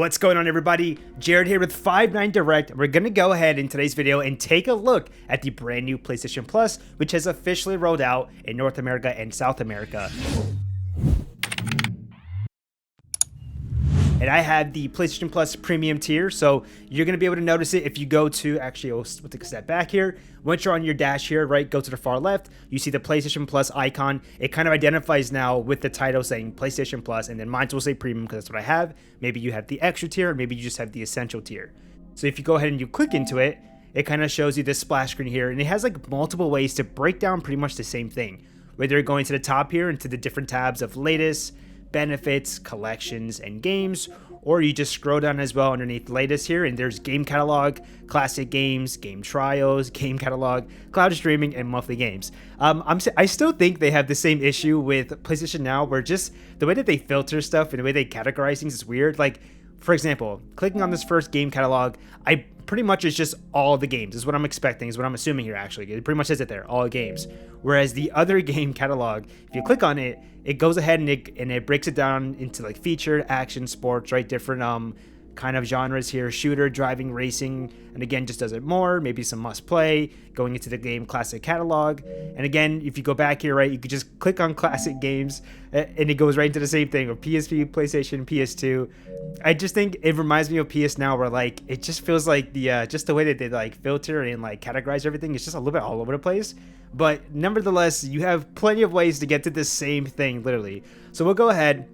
What's going on, everybody? Jared here with Five Nine Direct. We're going to go ahead in today's video and take a look at the brand new PlayStation Plus, which has officially rolled out in North America and South America. And I have the PlayStation Plus Premium tier, so you're going to be able to notice it if you go to, actually, we'll take a step back here. Once you're on your dash here, right, go to the far left, you see the PlayStation Plus icon. It kind of identifies now with the title saying PlayStation Plus, and then mine will say Premium because that's what I have. Maybe you have the extra tier, or maybe you just have the Essential tier. So if you go ahead and you click into it, it kind of shows you this splash screen here, and it has like multiple ways to break down pretty much the same thing. Whether you're going to the top here into the different tabs of latest, benefits, collections, and games, or you just scroll down as well underneath latest here, and there's game catalog, classic games, game trials, game catalog, cloud streaming, and monthly games. I still think they have the same issue with PlayStation Now, where just the way that they filter stuff and the way they categorize things is weird. Like, for example, clicking on this first game catalog, I pretty much is just all the games is what I'm expecting, is what I'm assuming here. Actually, it pretty much says it there, all games. Whereas the other game catalog, if you click on it, it goes ahead and it breaks it down into like featured, action, sports, right? Different kind of genres here: shooter, driving, racing, and again, just does it more. Maybe some must play, going into the game classic catalog. And again, if you go back here, right, you could just click on classic games and it goes right into the same thing of PSP, PlayStation, PS2. I just think it reminds me of PS Now, where like it just feels like the just the way that they like filter and like categorize everything is just a little bit all over the place. But nevertheless, you have plenty of ways to get to the same thing, literally. So we'll go ahead.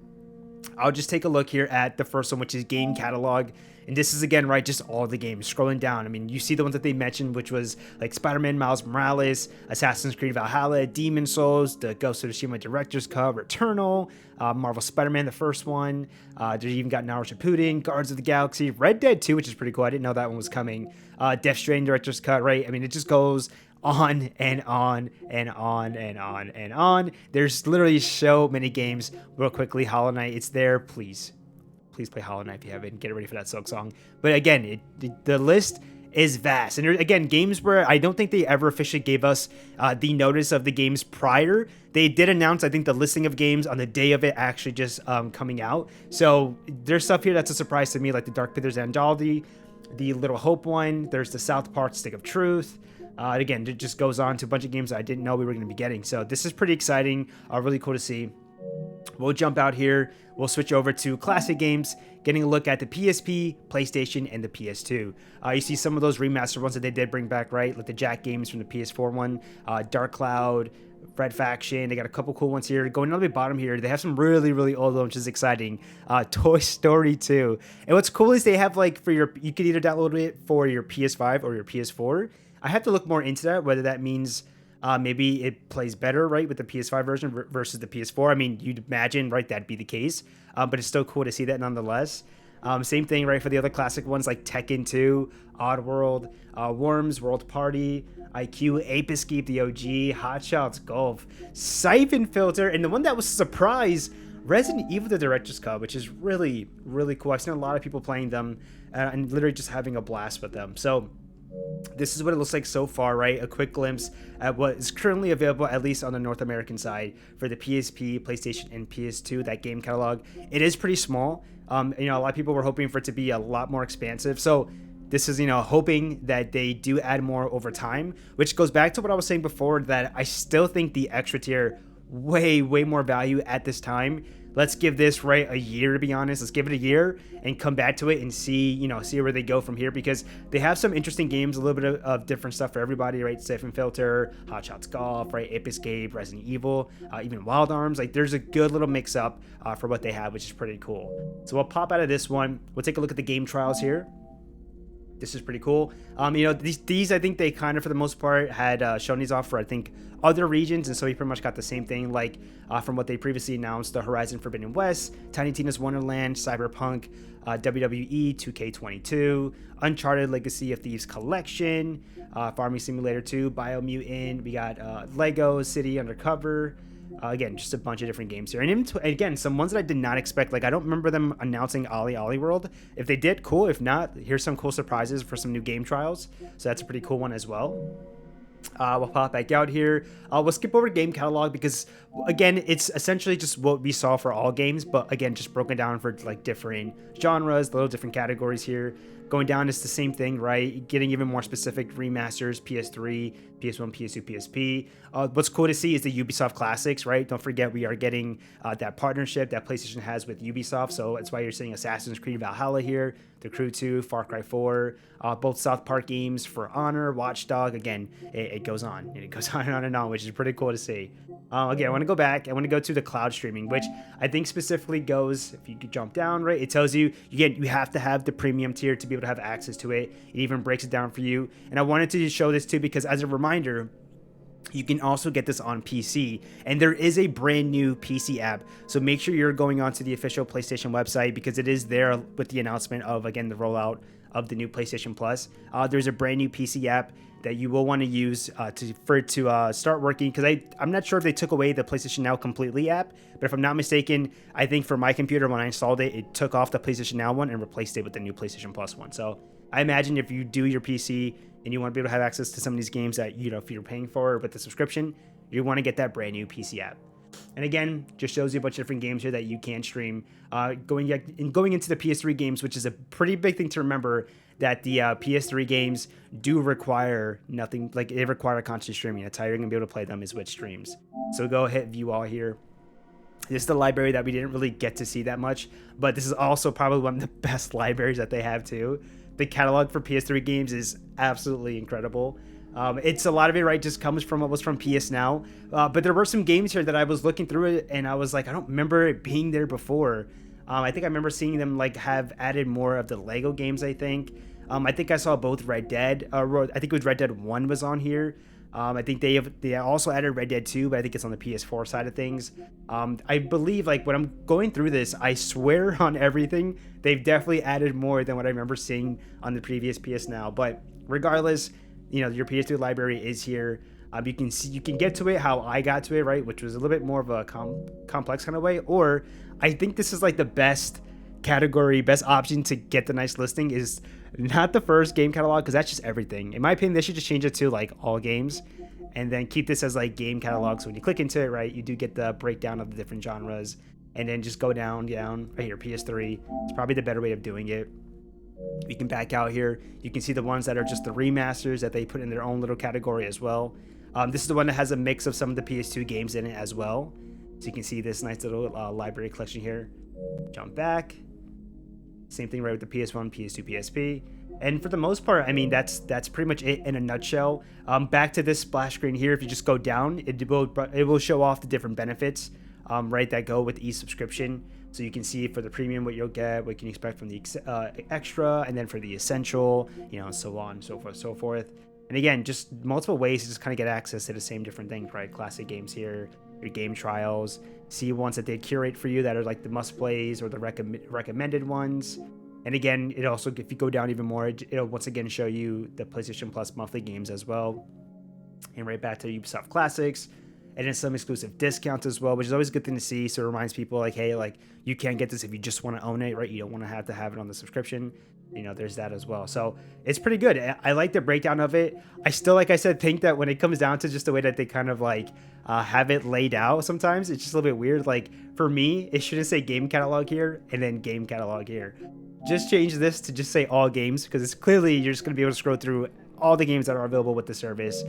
I'll just take a look here at the first one, which is game catalog. And this is, again, right, just all the games. Scrolling down, I mean, you see the ones that they mentioned, which was like Spider-Man Miles Morales, Assassin's Creed Valhalla, Demon's Souls, the Ghost of Tsushima Director's Cut, Returnal, Marvel Spider-Man, the first one. They even got Naruto Shippuden, Guardians of the Galaxy, Red Dead 2, which is pretty cool. I didn't know that one was coming. Death Stranding Director's Cut, right? I mean, it just goes on and on and on and on and on. There's literally so many games. Real quickly, Hollow Knight, it's there. Please play Hollow Knight if you haven't. Get ready for that Silk Song. But again, the list is vast. And again, games where I don't think they ever officially gave us the notice of the games prior. They did announce, I think, the listing of games on the day of it actually just coming out. So there's stuff here that's a surprise to me, like the Dark Pictures Anthology, the Little Hope one. There's the South Park Stick of Truth. Again, it just goes on to a bunch of games that I didn't know we were going to be getting. So this is pretty exciting. Really cool to see. We'll jump out here. We'll switch over to classic games, getting a look at the PSP, PlayStation, and the PS2. You see some of those remastered ones that they did bring back, right? Like the Jack games from the PS4 one, Dark Cloud, Red Faction. They got a couple cool ones here. Going all the way bottom here, they have some really, really old ones, which is exciting. Toy Story 2. And what's cool is they have like you could either download it for your PS5 or your PS4. I have to look more into that, whether that means maybe it plays better, right, with the PS5 version versus the PS4. I mean, you'd imagine, right, that'd be the case. But it's still cool to see that nonetheless. Same thing, right, for the other classic ones like Tekken 2, Oddworld, Worms, World Party, IQ, Ape Escape, the OG, Hot Shots Golf, Siphon Filter, and the one that was a surprise, Resident Evil the Director's Cut, which is really, really cool. I've seen a lot of people playing them and literally just having a blast with them. So this is what it looks like so far, right? A quick glimpse at what is currently available, at least on the North American side, for the PSP, PlayStation, and PS2, that game catalog. It is pretty small. A lot of people were hoping for it to be a lot more expansive. So this is, hoping that they do add more over time, which goes back to what I was saying before, that I still think the extra tier way more value at this time. Let's give this, right, a year, to be honest. Let's give it a year and come back to it and see where they go from here, because they have some interesting games, a little bit of different stuff for everybody, right? Siphon Filter, Hot Shots Golf, right? Ape Escape, Resident Evil, even Wild Arms. Like, there's a good little mix up for what they have, which is pretty cool. So we'll pop out of this one. We'll take a look at the game trials here. This is pretty cool. These I think they kind of, for the most part, had shown these off for, I think, other regions, and so we pretty much got the same thing, like from what they previously announced: the Horizon Forbidden West, Tiny Tina's Wonderland, Cyberpunk, WWE 2K22, Uncharted Legacy of Thieves Collection, Farming Simulator 2, Biomutant. We got Lego City Undercover. Again, just a bunch of different games here. And again, some ones that I did not expect. Like, I don't remember them announcing Ollie World. If they did, cool. If not, here's some cool surprises for some new game trials. So that's a pretty cool one as well. We'll pop back out here. We'll skip over game catalog because, again, it's essentially just what we saw for all games, but again, just broken down for like different genres, little different categories here. Going down is the same thing, right? Getting even more specific: remasters, PS3, PS1, PS2, PSP. What's cool to see is the Ubisoft classics, right? Don't forget we are getting that partnership that PlayStation has with Ubisoft, so that's why you're seeing Assassin's Creed Valhalla here, The Crew 2, Far Cry 4, both South Park games, For Honor, Watchdog. Again, it goes on and it goes on and on and on, which is pretty cool to see. Again, I want to go back. I want to go to the cloud streaming, which I think specifically goes, if you could jump down, right? It tells you, again, you have to have the premium tier to be able to have access to it. It even breaks it down for you. And I wanted to show this too, because as a reminder, you can also get this on PC, and there is a brand new PC app. So make sure you're going onto the official PlayStation website, because it is there with the announcement of, again, the rollout of the new PlayStation Plus. There's a brand new PC app that you will want to use for it to start working, because I'm not sure if they took away the PlayStation Now completely app, but if I'm not mistaken, I think for my computer when I installed it, it took off the PlayStation Now one and replaced it with the new PlayStation Plus one. So I imagine if you do your PC and you want to be able to have access to some of these games that, you know, if you're paying for with the subscription, you want to get that brand new PC app. And again, just shows you a bunch of different games here that you can stream. Going into the PS3 games, which is a pretty big thing to remember, that the PS3 games do require nothing, like they require constant streaming. That's how you're going to be able to play them, is with streams. So go hit view all here. This is the library that we didn't really get to see that much, but this is also probably one of the best libraries that they have too. The catalog for PS3 games is absolutely incredible. It's a lot of it, right, just comes from what was from PS Now. But there were some games here that I was looking through it and I was like, I don't remember it being there before. I think I remember seeing them like have added more of the Lego games, I think. I think I saw both Red Dead. I think it was Red Dead 1 was on here. I think they also added Red Dead 2, but I think it's on the PS4 side of things. I believe, like, when I'm going through this, I swear on everything, they've definitely added more than what I remember seeing on the previous PS Now. But regardless, you know, your PS3 library is here. You can get to it how I got to it, right, which was a little bit more of a complex kind of way. Or I think this is like the best category, best option to get the nice listing is not the first game catalog, because that's just everything. In my opinion, they should just change it to like all games and then keep this as like game catalog. So when you click into it, right, you do get the breakdown of the different genres, and then just go down right here, PS3. It's probably the better way of doing it. You can back out here. You can see the ones that are just the remasters that they put in their own little category as well. This is the one that has a mix of some of the PS2 games in it as well. So you can see this nice little library collection here. Jump back. Same thing right with the PS1, PS2, PSP. And for the most part, I mean, that's pretty much it in a nutshell. Back to this splash screen here, if you just go down, it will show off the different benefits, right, that go with each subscription. So you can see for the premium what you'll get, what you can expect from the extra, and then for the essential, you know, so on, so forth, so forth. And again, just multiple ways to just kind of get access to the same different things, right? Classic games here, your game trials, see ones that they curate for you that are like the must plays or the recommended ones. And again, it also, if you go down even more, it'll once again show you the PlayStation Plus monthly games as well. And right back to Ubisoft Classics. And then some exclusive discounts as well, which is always a good thing to see. So it reminds people like, hey, like you can get this if you just want to own it, right? You don't want to have it on the subscription. You know, there's that as well. So it's pretty good. I like the breakdown of it. I still, like I said, think that when it comes down to just the way that they kind of like have it laid out, sometimes it's just a little bit weird. Like for me, it shouldn't say game catalog here and then game catalog here. Just change this to just say all games, because it's clearly you're just going to be able to scroll through all the games that are available with the service,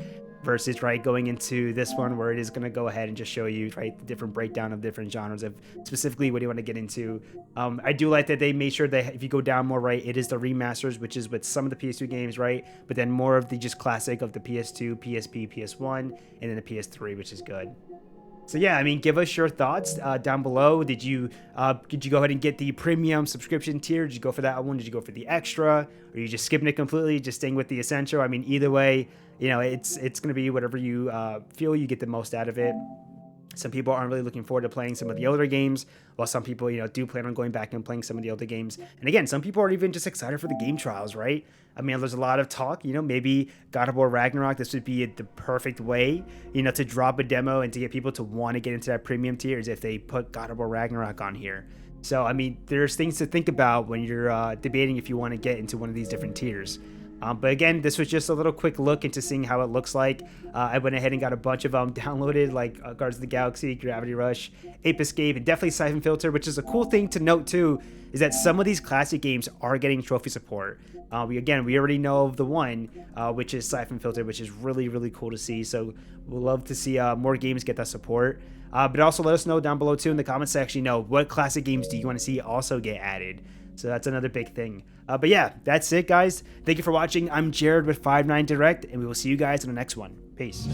versus right going into this one where it is going to go ahead and just show you, right, the different breakdown of different genres of specifically what do you want to get into. I do like that they made sure that if you go down more, right, it is the remasters, which is with some of the PS2 games, right, but then more of the just classic of the PS2, PSP, PS1, and then the PS3, which is good. So yeah, I mean, give us your thoughts down below. Did you go ahead and get the premium subscription tier? Did you go for that one? Did you go for the extra? Or are you just skipping it completely, just staying with the essential? I mean, either way, you know, it's going to be whatever you feel you get the most out of it. Some people aren't really looking forward to playing some of the older games, while some people, you know, do plan on going back and playing some of the older games. And again, some people are even just excited for the game trials, right? I mean, there's a lot of talk, you know, maybe God of War Ragnarok, this would be the perfect way, you know, to drop a demo and to get people to want to get into that premium tier, is if they put God of War Ragnarok on here. So, I mean, there's things to think about when you're debating if you want to get into one of these different tiers. But again, this was just a little quick look into seeing how it looks like. I went ahead and got a bunch of them downloaded, like Guardians of the Galaxy, Gravity Rush, Ape Escape, and definitely Siphon Filter, which is a cool thing to note too, is that some of these classic games are getting trophy support. We already know of the one, which is Siphon Filter, which is really, really cool to see. So we'll love to see more games get that support. But also let us know down below too in the comment section, what classic games do you want to see also get added? So that's another big thing. But yeah, that's it, guys. Thank you for watching. I'm Jared with 59 Direct, and we will see you guys in the next one. Peace.